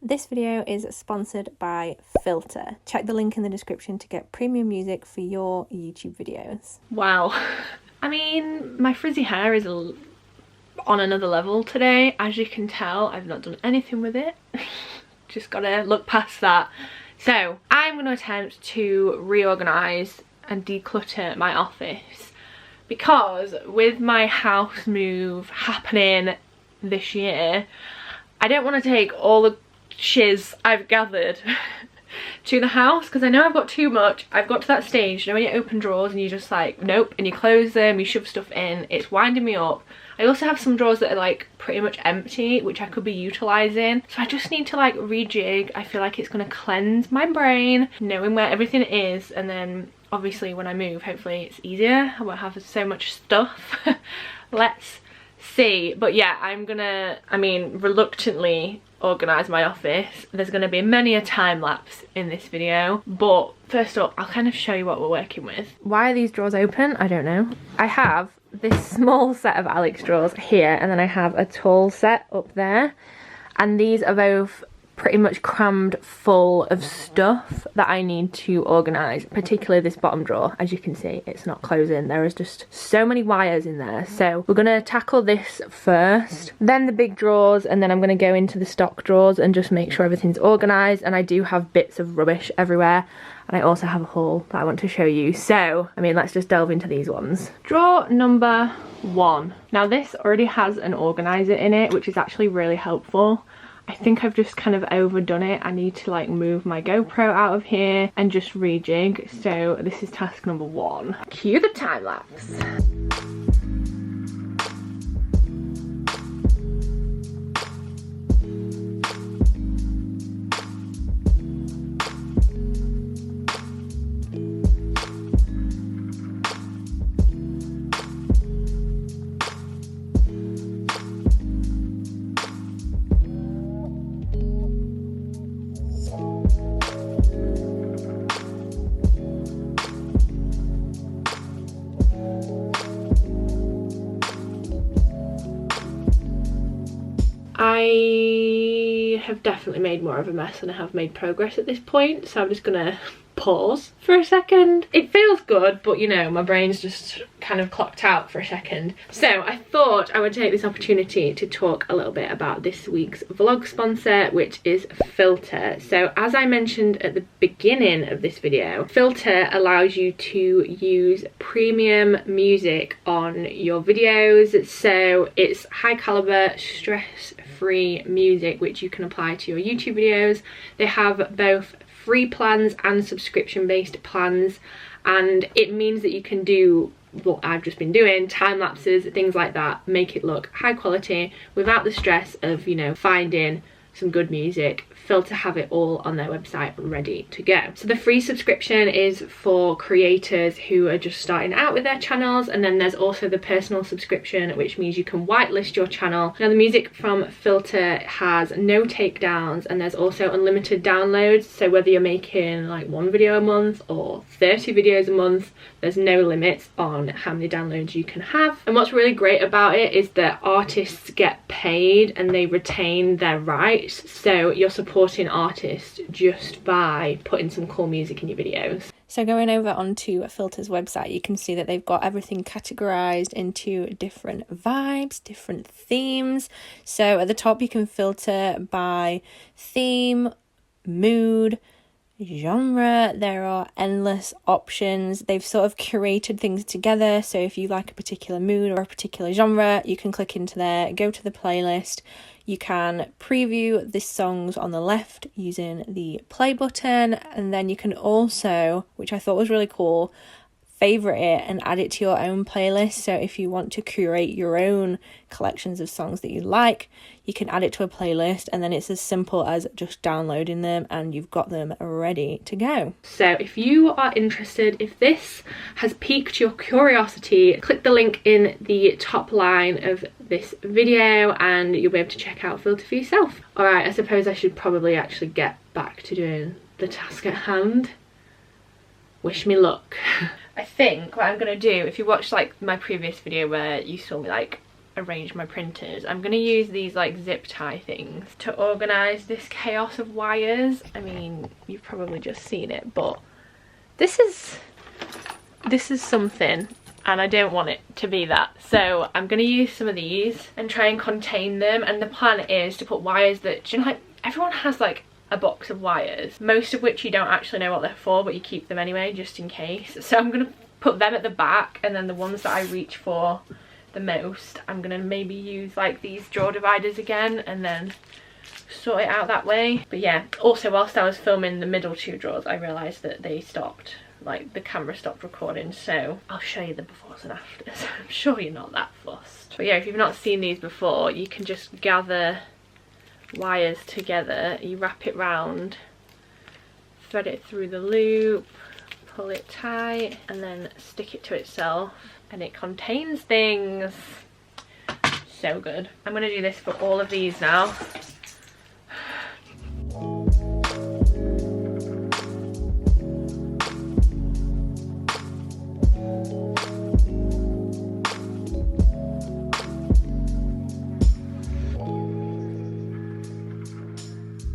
This video is sponsored by Filter. Check the link in the description to get premium music for your YouTube videos. Wow. I mean, my frizzy hair is on another level today. As you can tell, I've not done anything with it. Just gotta look past that. So, I'm gonna attempt to reorganise and declutter my office because with my house move happening this year, I don't want to take all the shiz I've gathered to the house because I know I've got too much. I've got to that stage, you know, when you open drawers and you just like, nope, and you close them, you shove stuff in, it's winding me up. I also have some drawers that are like pretty much empty, which I could be utilising. So I just need to like rejig. I feel like it's going to cleanse my brain, knowing where everything is, and then obviously when I move, hopefully it's easier. I won't have so much stuff. Let's see. But yeah, I'm gonna, reluctantly organise my office. There's going to be many a time lapse in this video, but first up I'll kind of show you what we're working with. Why are these drawers open? I don't know. I have this small set of Alex drawers here, and then I have a tall set up there, and these are both pretty much crammed full of stuff that I need to organise, particularly this bottom drawer. As you can see, it's not closing. There is just so many wires in there. So we're going to tackle this first, then the big drawers, and then I'm going to go into the stock drawers and just make sure everything's organised. And I do have bits of rubbish everywhere, and I also have a haul that I want to show you. So, let's just delve into these ones. Drawer number 1. Now this already has an organiser in it, which is actually really helpful. I think I've just kind of overdone it. I need to like move my GoPro out of here and just rejig. So this is task number 1. Cue the time lapse. I have definitely made more of a mess than I have made progress at this point, so I'm just gonna pause for a second. It feels good, but you know, my brain's just kind of clocked out for a second. So I thought I would take this opportunity to talk a little bit about this week's vlog sponsor, which is Filter. So as I mentioned at the beginning of this video, Filter allows you to use premium music on your videos. So it's high caliber, stress-free music which you can apply to your YouTube videos. They have both free plans and subscription based plans, and it means that you can do what I've just been doing, time lapses, things like that, make it look high quality without the stress of, you know, finding some good music. Filter have it all on their website ready to go. So the free subscription is for creators who are just starting out with their channels, and then there's also the personal subscription, which means you can whitelist your channel. Now the music from Filter has no takedowns, and there's also unlimited downloads, so whether you're making like 1 video a month or 30 videos a month, there's no limits on how many downloads you can have. And what's really great about it is that artists get paid and they retain their rights, so you're supporting artists just by putting some cool music in your videos. So going over onto Filter's website, you can see that they've got everything categorized into different vibes, different themes. So at the top you can filter by theme, mood, genre. There are endless options. They've sort of curated things together, so if you like a particular mood or a particular genre, you can click into there, go to the playlist. You can preview the songs on the left using the play button, and then you can also, which I thought was really cool, favorite it and add it to your own playlist. So if you want to curate your own collections of songs that you like, you can add it to a playlist, and then it's as simple as just downloading them and you've got them ready to go. So if you are interested, if this has piqued your curiosity, click the link in the top line of this video and you'll be able to check out Filter for yourself. Alright, I suppose I should probably actually get back to doing the task at hand. Wish me luck. I think what I'm gonna do, if you watched like my previous video where you saw me like arrange my printers. I'm going to use these like zip tie things to organise this chaos of wires. I mean, you've probably just seen it, but this is something, and I don't want it to be that. So I'm going to use some of these and try and contain them, and the plan is to put wires that, do you know, like everyone has like a box of wires, most of which you don't actually know what they're for, but you keep them anyway just in case. So I'm going to put them at the back, and then the ones that I reach for the most, I'm gonna maybe use like these drawer dividers again and then sort it out that way. But yeah, also whilst I was filming the middle two drawers, I realised that they stopped, like the camera stopped recording, so I'll show you the befores and afters. I'm sure you're not that fussed. But yeah, if you've not seen these before, you can just gather wires together, you wrap it round, thread it through the loop, pull it tight, and then stick it to itself, and it contains things. So good. I'm going to do this for all of these now.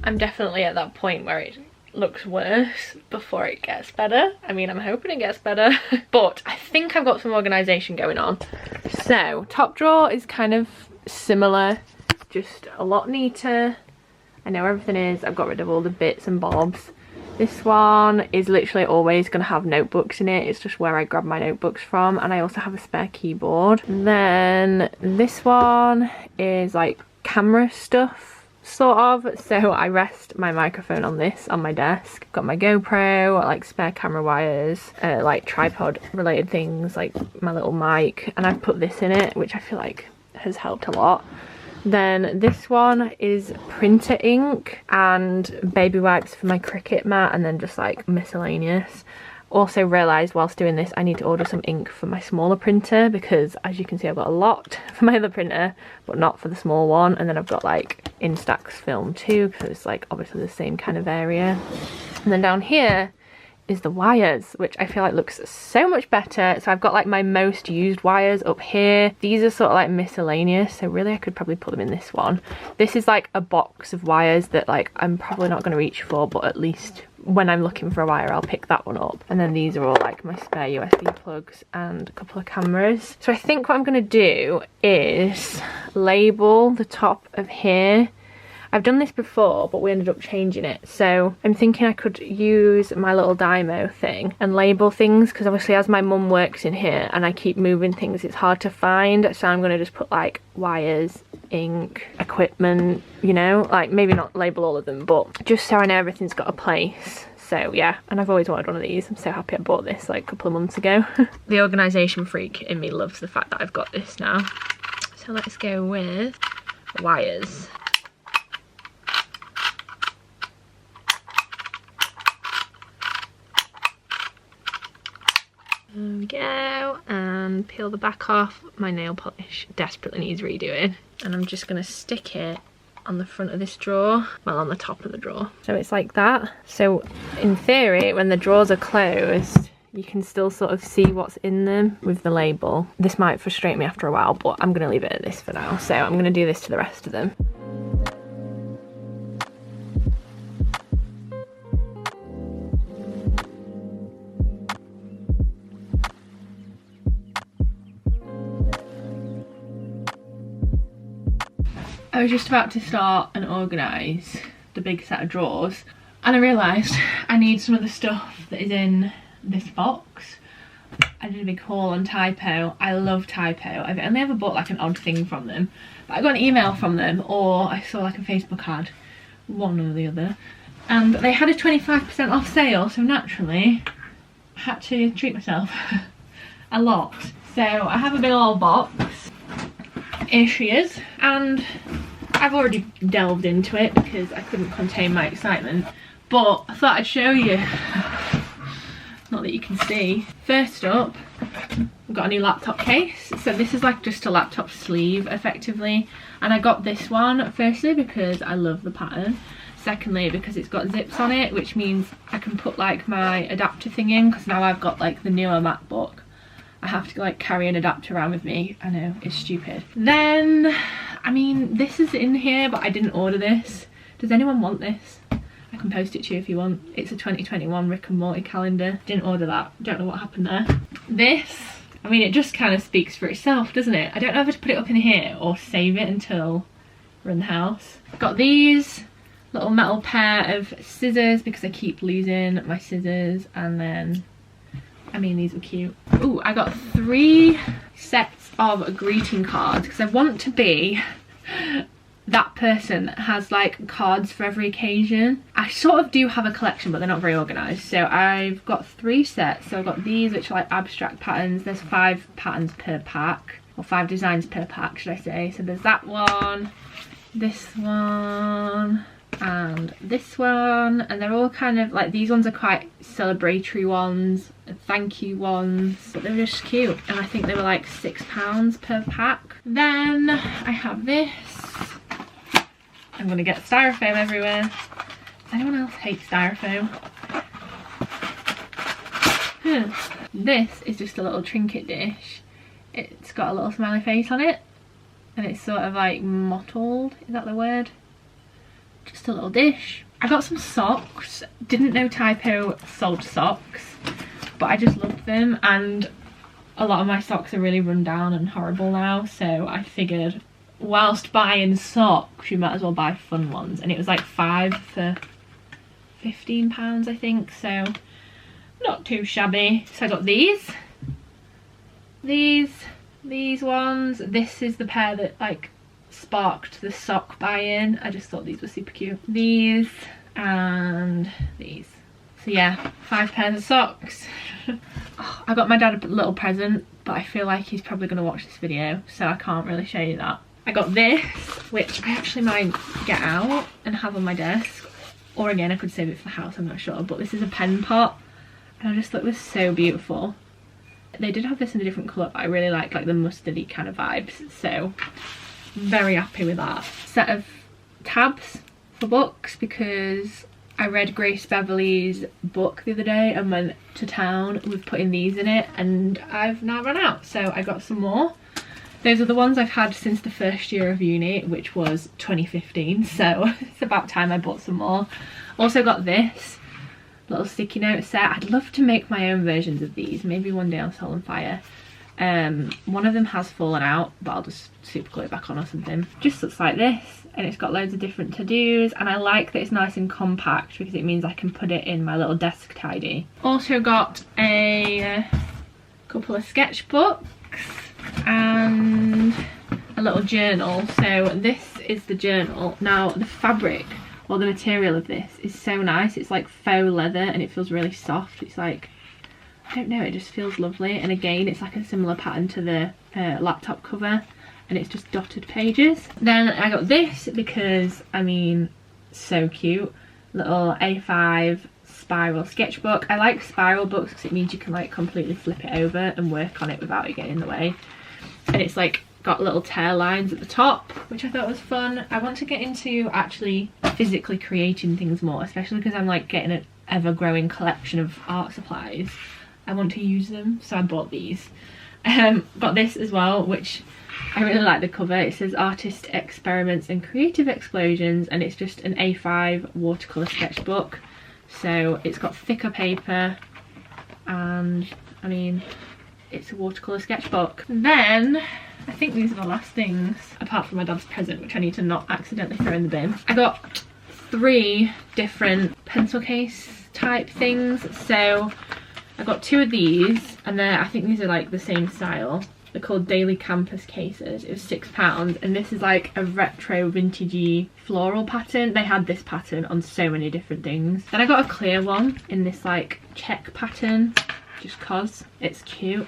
I'm definitely at that point where it looks worse before it gets better. I mean, I'm hoping it gets better, but I think I've got some organisation going on. So top drawer is kind of similar, just a lot neater. I know everything is. I've got rid of all the bits and bobs. This one is literally always going to have notebooks in it. It's just where I grab my notebooks from, and I also have a spare keyboard. And then this one is like camera stuff, sort of, so I rest my microphone on this on my desk. Got my GoPro, like spare camera wires, like tripod related things, like my little mic, and I've put this in it, which I feel like has helped a lot. Then this one is printer ink and baby wipes for my Cricut mat, and then just like miscellaneous. Also realised whilst doing this I need to order some ink for my smaller printer, because as you can see I've got a lot for my other printer but not for the small one. And then I've got like Instax film too, because it's like obviously the same kind of area. And then down here is the wires, which I feel like looks so much better. So I've got like my most used wires up here. These are sort of like miscellaneous, so really I could probably put them in this one. This is like a box of wires that like I'm probably not going to reach for, but at least when I'm looking for a wire I'll pick that one up. And then these are all like my spare USB plugs and a couple of cameras. So I think what I'm going to do is label the top of here. I've done this before, but we ended up changing it. So I'm thinking I could use my little Dymo thing and label things, because obviously as my mum works in here and I keep moving things, it's hard to find. So I'm going to just put like wires, ink, equipment, you know, like maybe not label all of them, but just so I know everything's got a place. So yeah, and I've always wanted one of these. I'm so happy I bought this like a couple of months ago. The organisation freak in me loves the fact that I've got this now. So let's go with wires. There we go, and peel the back off. My nail polish desperately needs redoing, and I'm just going to stick it on the front of this drawer, well, on the top of the drawer. So it's like that. So in theory, when the drawers are closed, you can still sort of see what's in them with the label. This might frustrate me after a while, but I'm going to leave it at this for now. So I'm going to do this to the rest of them. I was just about to start and organise the big set of drawers, and I realised I need some of the stuff that is in this box. I did a big haul on Typo. I love Typo. I've only ever bought like an odd thing from them, but I got an email from them, or I saw like a Facebook ad, one or the other, and they had a 25% off sale, so naturally I had to treat myself a lot. So I have a big old box. Here she is, and I've already delved into it because I couldn't contain my excitement, but I thought I'd show you. Not that you can see. First up, I've got a new laptop case. So this is like just a laptop sleeve effectively, and I got this one firstly because I love the pattern, secondly because it's got zips on it, which means I can put like my adapter thing in, because now I've got like the newer MacBook I have to like carry an adapter around with me. I know, it's stupid. Then, I mean, this is in here, but I didn't order this. Does anyone want this? I can post it to you if you want. It's a 2021 Rick and Morty calendar. Didn't order that. Don't know what happened there. This, I mean, it just kind of speaks for itself, doesn't it? I don't know if to put it up in here or save it until we're in the house. Got these little metal pair of scissors because I keep losing my scissors, and then, I mean, these were cute. Ooh, I got 3 sets of greeting cards because I want to be that person that has like cards for every occasion. I sort of do have a collection, but they're not very organised. So I've got 3 sets. So I've got these, which are like abstract patterns. There's 5 patterns per pack, or 5 designs per pack, should I say. So there's that one, this one, and this one, and they're all kind of like, these ones are quite celebratory ones, thank you ones, but they're just cute, and I think they were like £6 per pack. Then I have this. I'm gonna get styrofoam everywhere. Does anyone else hate styrofoam? This is just a little trinket dish. It's got a little smiley face on it, and it's sort of like mottled, is that the word? Just a little dish. I got some socks. Didn't know Typo sold socks, but I just loved them, and a lot of my socks are really run down and horrible now, so I figured whilst buying socks you might as well buy fun ones, and it was like 5 for £15 I think, so not too shabby. So I got these ones. This is the pair that like sparked the sock buy-in. I just thought these were super cute. These and these. So yeah, 5 pairs of socks. Oh, I got my dad a little present, but I feel like he's probably going to watch this video, so I can't really show you that. I got this, which I actually might get out and have on my desk, or again I could save it for the house, I'm not sure, but this is a pen pot, and I just thought it was so beautiful. They did have this in a different colour, but I really like the mustardy kind of vibes, so very happy with that. Set of tabs for books, because I read Grace Beverley's book the other day and went to town with putting these in it, and I've now run out, so I got some more. Those are the ones I've had since the first year of uni, which was 2015, so it's about time I bought some more. Also got this little sticky note set. I'd love to make my own versions of these, maybe one day on Soul and Fire. One of them has fallen out, but I'll just super glue it back on or something. Just looks like this, and it's got loads of different to-dos, and I like that it's nice and compact because it means I can put it in my little desk tidy. Also got a couple of sketchbooks and a little journal. So this is the journal. Now the fabric or the material of this is so nice. It's like faux leather and it feels really soft. It's like, I don't know, it just feels lovely. And again, it's like a similar pattern to the laptop cover, and it's just dotted pages. Then I got this because, I mean, so cute. Little A5 spiral sketchbook. I like spiral books because it means you can like completely flip it over and work on it without it getting in the way. And it's like got little tear lines at the top, which I thought was fun. I want to get into actually physically creating things more, especially because I'm like getting an ever-growing collection of art supplies. I want to use them, so I bought these. Got this as well, which I really like the cover. It says Artist Experiments and Creative Explosions, and it's just an A5 watercolour sketchbook. So it's got thicker paper, and I mean, it's a watercolour sketchbook. Then I think these are the last things, apart from my dad's present, which I need to not accidentally throw in the bin. I got 3 different pencil case type things. So I got 2 of these, and I think these are like the same style. They're called Daily Campus cases. It was £6, and this is like a retro vintagey floral pattern. They had this pattern on so many different things. Then I got a clear one in this like check pattern, just cause it's cute.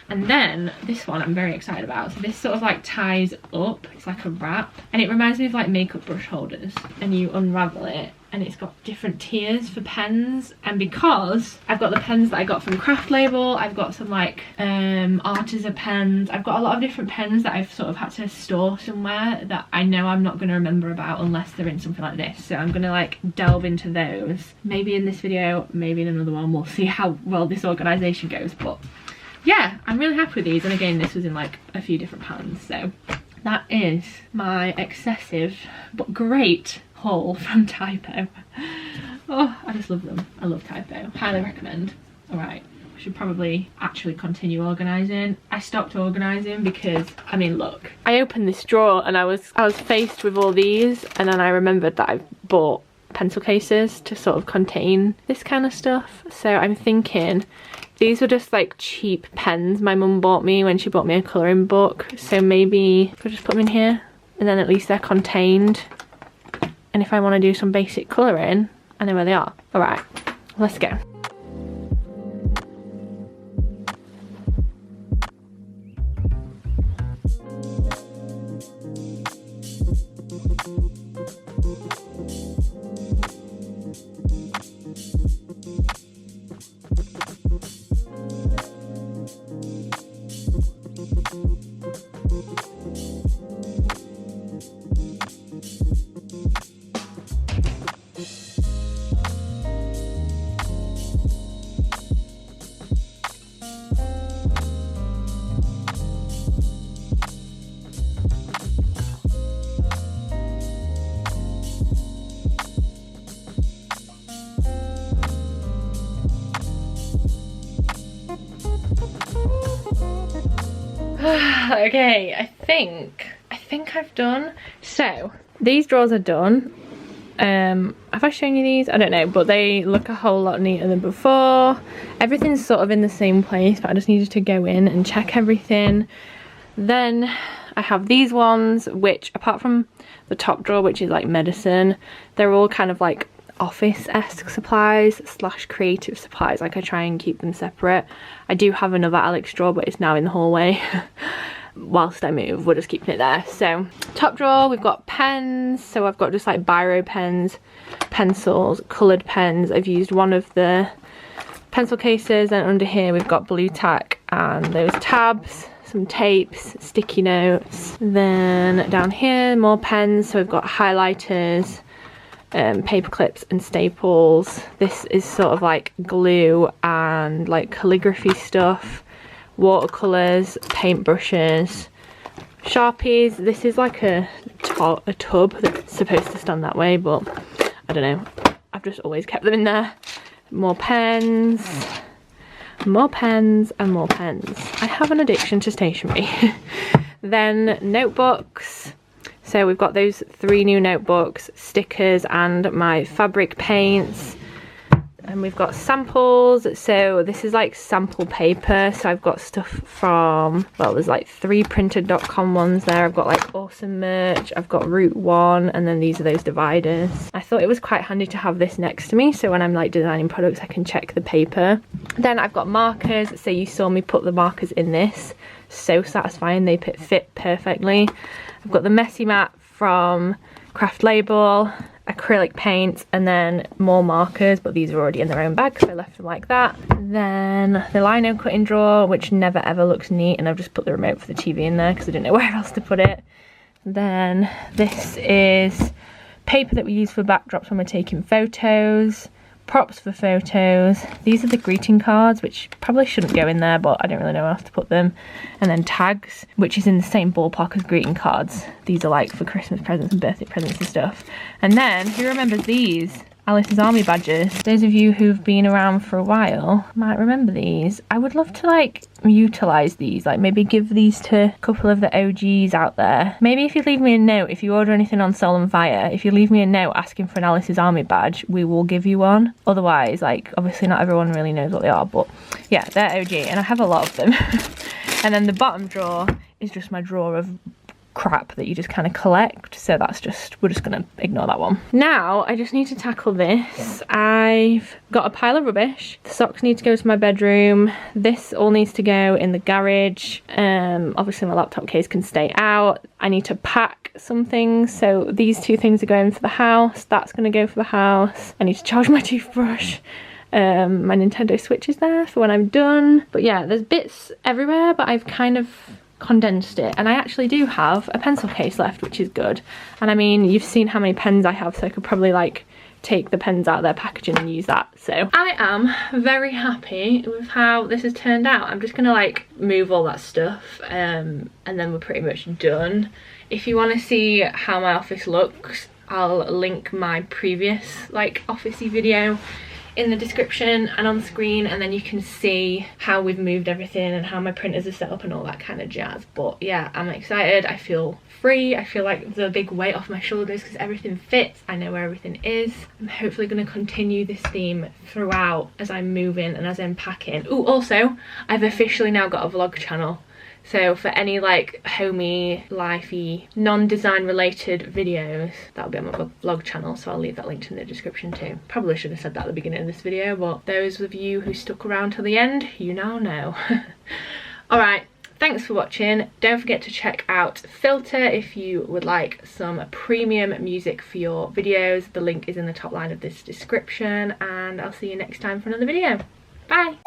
And then this one I'm very excited about. So this sort of like ties up, it's like a wrap, and it reminds me of like makeup brush holders, and you unravel it and it's got different tiers for pens. And because I've got the pens that I got from Craft Label, I've got some like Artisan pens, I've got a lot of different pens that I've sort of had to store somewhere that I know I'm not going to remember about unless they're in something like this. So I'm going to like delve into those, maybe in this video, maybe in another one. We'll see how well this organisation goes, but yeah, I'm really happy with these. And again, this was in like a few different pans. So that is my excessive but great haul from Typo. Oh, I just love them. I love Typo. Highly recommend. All right. Should probably actually continue organising. I stopped organising because, I mean, look, I opened this drawer and I was faced with all these, and then I remembered that I bought pencil cases to sort of contain this kind of stuff. So I'm thinking these were just like cheap pens my mum bought me when she bought me a colouring book. So maybe I'll just put them in here, and then at least they're contained. And if I want to do some basic colouring, I know where they are. All right, let's go. Okay, I think I've done. So these drawers are done. Have I shown you these? I don't know, but they look a whole lot neater than before. Everything's sort of in the same place, but I just needed to go in and check everything. Then I have these ones, which apart from the top drawer, which is like medicine, they're all kind of like office-esque supplies / creative supplies. Like I try and keep them separate. I do have another Alex drawer, but it's now in the hallway. Whilst I move, we're just keeping it there. So top drawer, we've got pens. So I've got just like biro pens, pencils, coloured pens. I've used one of the pencil cases, and under here we've got blue tack and those tabs, some tapes, sticky notes. Then down here, more pens. So we've got highlighters, paper clips and staples. This is sort of like glue and like calligraphy stuff, watercolours, paintbrushes, Sharpies. This is like a tub that's supposed to stand that way, but I don't know, I've just always kept them in there. More pens, more pens and more pens. I have an addiction to stationery. Then notebooks. So we've got those 3 new notebooks, stickers and my fabric paints. And we've got samples. So this is like sample paper. So I've got stuff from, well, there's like 3 printed.com ones there. I've got like awesome merch. I've got Route 1, and then these are those dividers. I thought it was quite handy to have this next to me, so when I'm like designing products, I can check the paper. Then I've got markers. So you saw me put the markers in this. So satisfying, they fit perfectly. I've got the messy mat from Craft Label, acrylic paint, and then more markers, but these are already in their own bag because I left them like that. Then the lino cutting drawer, which never ever looks neat, and I've just put the remote for the TV in there because I didn't know where else to put it. Then this is paper that we use for backdrops when we're taking photos, props for photos. These are the greeting cards, which probably shouldn't go in there, but I don't really know where else to put them. And then tags, which is in the same ballpark as greeting cards. These are like for Christmas presents and birthday presents and stuff. And then, who remembers these? Alice's Army badges. Those of you who've been around for a while might remember these. I would love to like utilise these, like maybe give these to a couple of the OGs out there. Maybe if you leave me a note, if you order anything on Soul and Fire, if you leave me a note asking for an Alice's Army badge, we will give you one. Otherwise, like obviously not everyone really knows what they are, but yeah, they're OG and I have a lot of them. And then the bottom drawer is just my drawer of crap that you just kind of collect, so that's just, we're just gonna ignore that one. Now I just need to tackle this. I've got a pile of rubbish. The socks need to go to my bedroom. This all needs to go in the garage. Obviously my laptop case can stay out. I need to pack some things, so these 2 things are going for the house. That's gonna go for the house. I need to charge my toothbrush. My Nintendo Switch is there for when I'm done. But yeah, there's bits everywhere, but I've kind of condensed it, and I actually do have a pencil case left, which is good. And I mean, you've seen how many pens I have, so I could probably like take the pens out of their packaging and use that. So I am very happy with how this has turned out. I'm just gonna like move all that stuff and then we're pretty much done. If you want to see how my office looks, I'll link my previous like officey video in the description and on screen, and then you can see how we've moved everything and how my printers are set up and all that kind of jazz. But yeah, I'm excited. I feel free. I feel like there's a big weight off my shoulders because everything fits. I know where everything is. I'm hopefully going to continue this theme throughout as I'm moving and as I'm packing. Oh, also, I've officially now got a vlog channel. So for any like homey, lifey, non-design related videos, that'll be on my vlog channel, so I'll leave that linked in the description too. Probably should have said that at the beginning of this video, but those of you who stuck around till the end, you now know. Alright, thanks for watching. Don't forget to check out Filter if you would like some premium music for your videos. The link is in the top line of this description, and I'll see you next time for another video. Bye!